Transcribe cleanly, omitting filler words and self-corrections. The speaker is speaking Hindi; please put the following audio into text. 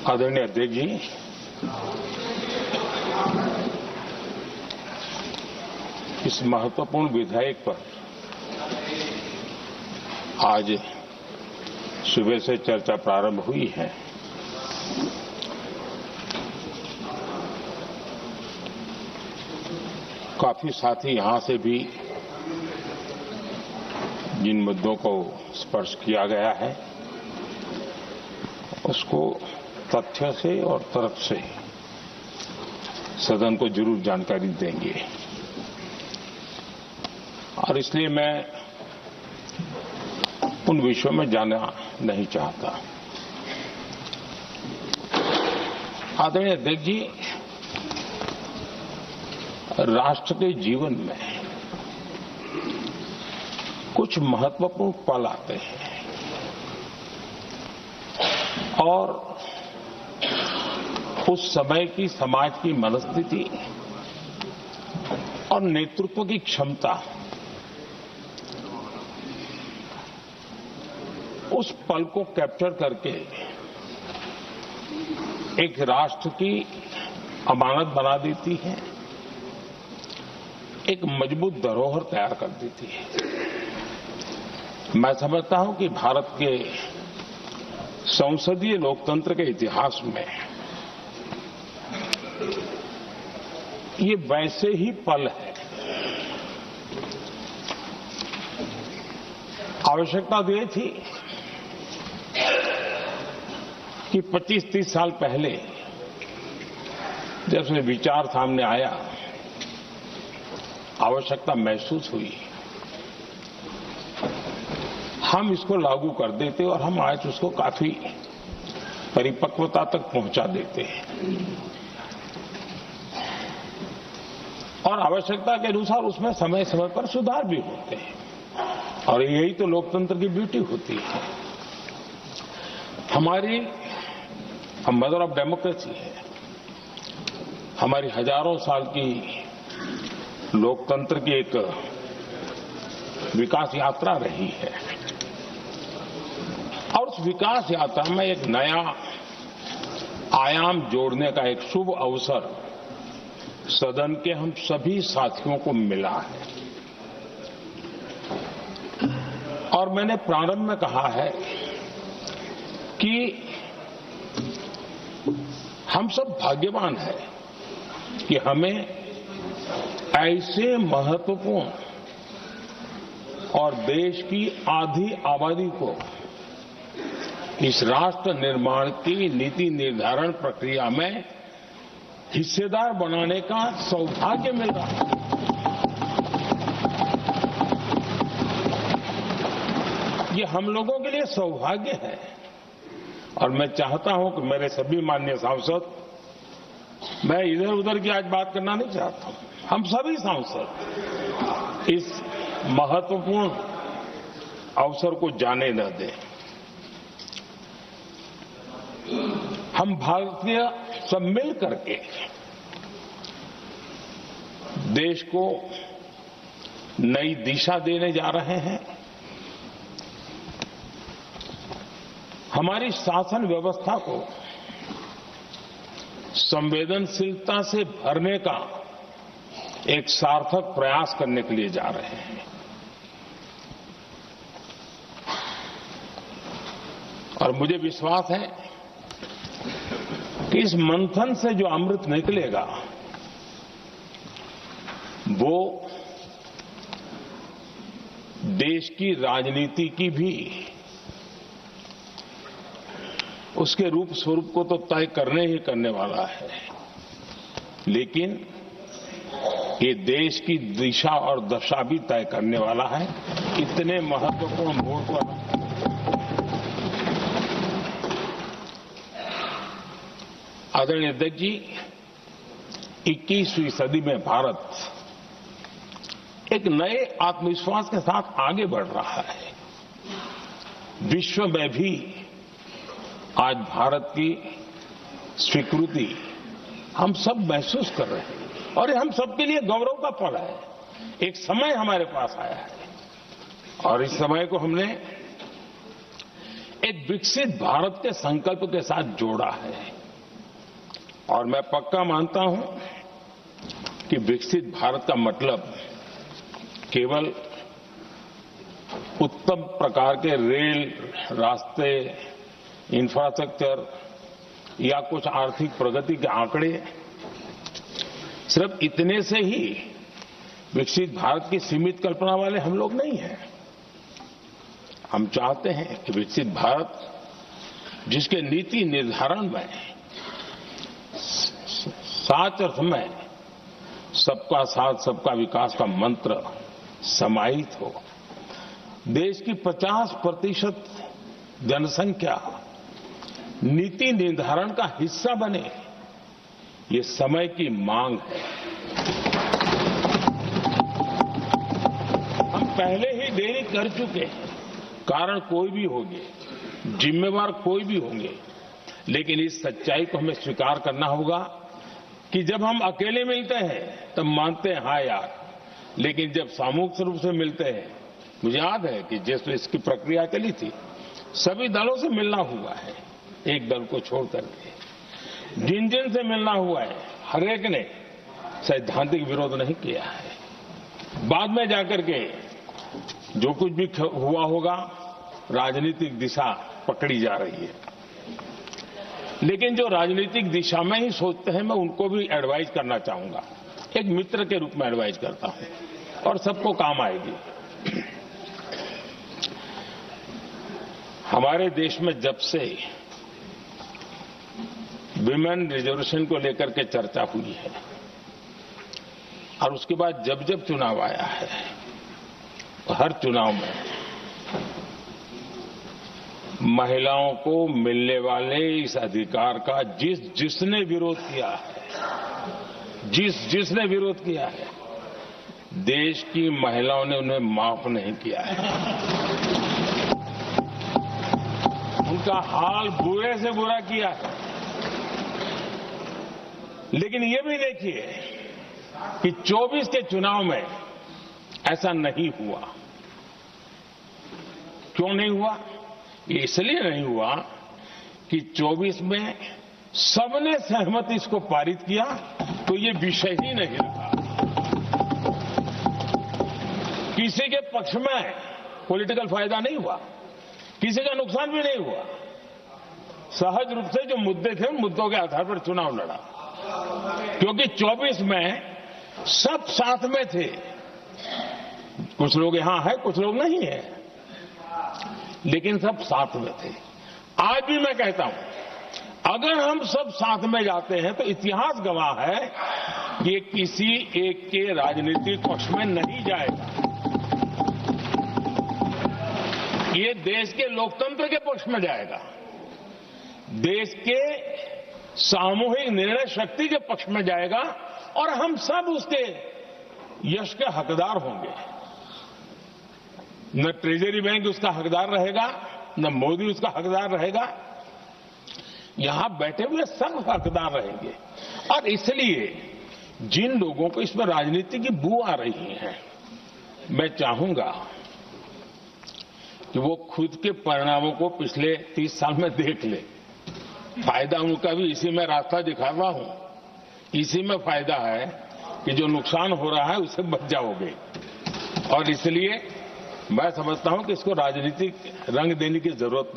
आदरणीय अध्यक्ष जी, इस महत्वपूर्ण विधेयक पर आज सुबह से चर्चा प्रारंभ हुई है। काफी साथी यहां से भी जिन मुद्दों को स्पर्श किया गया है उसको तथ्य से और तर्क से सदन को जरूर जानकारी देंगे और इसलिए मैं उन विषयों में जाना नहीं चाहता। आदरणीय अध्यक्ष जी, राष्ट्र के जीवन में कुछ महत्वपूर्ण पल आते हैं और उस समय की समाज की मनस्थिति और नेतृत्व की क्षमता उस पल को कैप्चर करके एक राष्ट्र की अमानत बना देती है, एक मजबूत धरोहर तैयार कर देती है। मैं समझता हूं कि भारत के संसदीय लोकतंत्र के इतिहास में ये वैसे ही पल है। आवश्यकता तो ये थी कि 25-30 साल पहले जब से विचार सामने आया, आवश्यकता महसूस हुई, हम इसको लागू कर देते और हम आज उसको काफी परिपक्वता तक पहुंचा देते हैं और आवश्यकता के अनुसार उसमें समय समय पर सुधार भी होते हैं और यही तो लोकतंत्र की ब्यूटी होती है। हमारी मदर ऑफ डेमोक्रेसी है, हमारी हजारों साल की लोकतंत्र की एक विकास यात्रा रही है और उस विकास यात्रा में एक नया आयाम जोड़ने का एक शुभ अवसर सदन के हम सभी साथियों को मिला है और मैंने प्रारंभ में कहा है कि हम सब भाग्यवान हैं कि हमें ऐसे महत्वपूर्ण और देश की आधी आबादी को इस राष्ट्र निर्माण की नीति निर्धारण प्रक्रिया में हिस्सेदार बनाने का सौभाग्य मिल रहा है। ये हम लोगों के लिए सौभाग्य है और मैं चाहता हूं कि मेरे सभी माननीय सांसद, मैं इधर उधर की आज बात करना नहीं चाहता हूं, हम सभी सांसद इस महत्वपूर्ण अवसर को जाने न दें। हम भारतीय सब मिल करके देश को नई दिशा देने जा रहे हैं। हमारी शासन व्यवस्था को संवेदनशीलता से भरने का एक सार्थक प्रयास करने के लिए जा रहे हैं और मुझे विश्वास है कि इस मंथन से जो अमृत निकलेगा वो देश की राजनीति की भी उसके रूप स्वरूप को तो तय करने ही करने वाला है, लेकिन ये देश की दिशा और दशा भी तय करने वाला है। इतने महत्वपूर्ण मोड़ पर आदरणीय अध्यक्ष जी, 21वीं सदी में भारत एक नए आत्मविश्वास के साथ आगे बढ़ रहा है। विश्व में भी आज भारत की स्वीकृति हम सब महसूस कर रहे हैं और ये हम सबके लिए गौरव का पल है। एक समय हमारे पास आया है और इस समय को हमने एक विकसित भारत के संकल्प के साथ जोड़ा है। और मैं पक्का मानता हूं कि विकसित भारत का मतलब केवल उत्तम प्रकार के रेल, रास्ते, इंफ्रास्ट्रक्चर या कुछ आर्थिक प्रगति के आंकड़े, सिर्फ इतने से ही विकसित भारत की सीमित कल्पना वाले हम लोग नहीं हैं। हम चाहते हैं कि विकसित भारत जिसके नीति निर्धारण में साच अर्थ में सबका साथ सबका विकास का मंत्र समाहित हो, देश की 50% जनसंख्या नीति निर्धारण का हिस्सा बने, ये समय की मांग है। हम पहले ही देरी कर चुके हैं। कारण कोई भी होंगे, जिम्मेवार कोई भी होंगे, लेकिन इस सच्चाई को हमें स्वीकार करना होगा कि जब हम अकेले मिलते हैं तब मानते हैं हाँ यार, लेकिन जब सामूहिक रूप से मिलते हैं, मुझे याद है कि जैसे इसकी प्रक्रिया चली थी, सभी दलों से मिलना हुआ है, एक दल को छोड़ करके जिन जिन से मिलना हुआ है, हर एक ने सैद्धांतिक विरोध नहीं किया है। बाद में जाकर के जो कुछ भी हुआ होगा, राजनीतिक दिशा पकड़ी जा रही है, लेकिन जो राजनीतिक दिशा में ही सोचते हैं, मैं उनको भी एडवाइज करना चाहूंगा, एक मित्र के रूप में एडवाइज करता हूं और सबको काम आएगी। हमारे देश में जब से विमेन रिजर्वेशन को लेकर के चर्चा हुई है और उसके बाद जब जब चुनाव आया है, हर चुनाव में महिलाओं को मिलने वाले इस अधिकार का जिसने विरोध किया है, जिसने विरोध किया है, देश की महिलाओं ने उन्हें माफ नहीं किया है। उनका हाल बुरे से बुरा किया है। लेकिन ये भी देखिए कि 24 के चुनाव में ऐसा नहीं हुआ। क्यों नहीं हुआ? ये इसलिए नहीं हुआ कि 24 में सबने सहमति इसको पारित किया, तो ये विषय ही नहीं रहा। किसी के पक्ष में पॉलिटिकल फायदा नहीं हुआ, किसी का नुकसान भी नहीं हुआ। सहज रूप से जो मुद्दे थे, उन मुद्दों के आधार पर चुनाव लड़ा, क्योंकि 24 में सब साथ में थे। कुछ लोग यहां हैं, कुछ लोग नहीं है, लेकिन सब साथ में थे। आज भी मैं कहता हूं, अगर हम सब साथ में जाते हैं तो इतिहास गवाह है कि ये किसी एक के राजनीतिक पक्ष में नहीं जाएगा, ये देश के लोकतंत्र के पक्ष में जाएगा, देश के सामूहिक निर्णय शक्ति के पक्ष में जाएगा और हम सब उसके यश के हकदार होंगे। न ट्रेजरी बैंक उसका हकदार रहेगा, न मोदी उसका हकदार रहेगा, यहां बैठे हुए सब हकदार रहेंगे। और इसलिए जिन लोगों को इसमें राजनीति की बू आ रही है, मैं चाहूंगा कि वो खुद के परिणामों को पिछले 30 साल में देख ले। फायदा उनका भी इसी में रास्ता दिखा रहा हूं, इसी में फायदा है कि जो नुकसान हो रहा है उससे बच जाओगे। और इसलिए मैं समझता हूं कि इसको राजनीतिक रंग देने की जरूरत नहीं।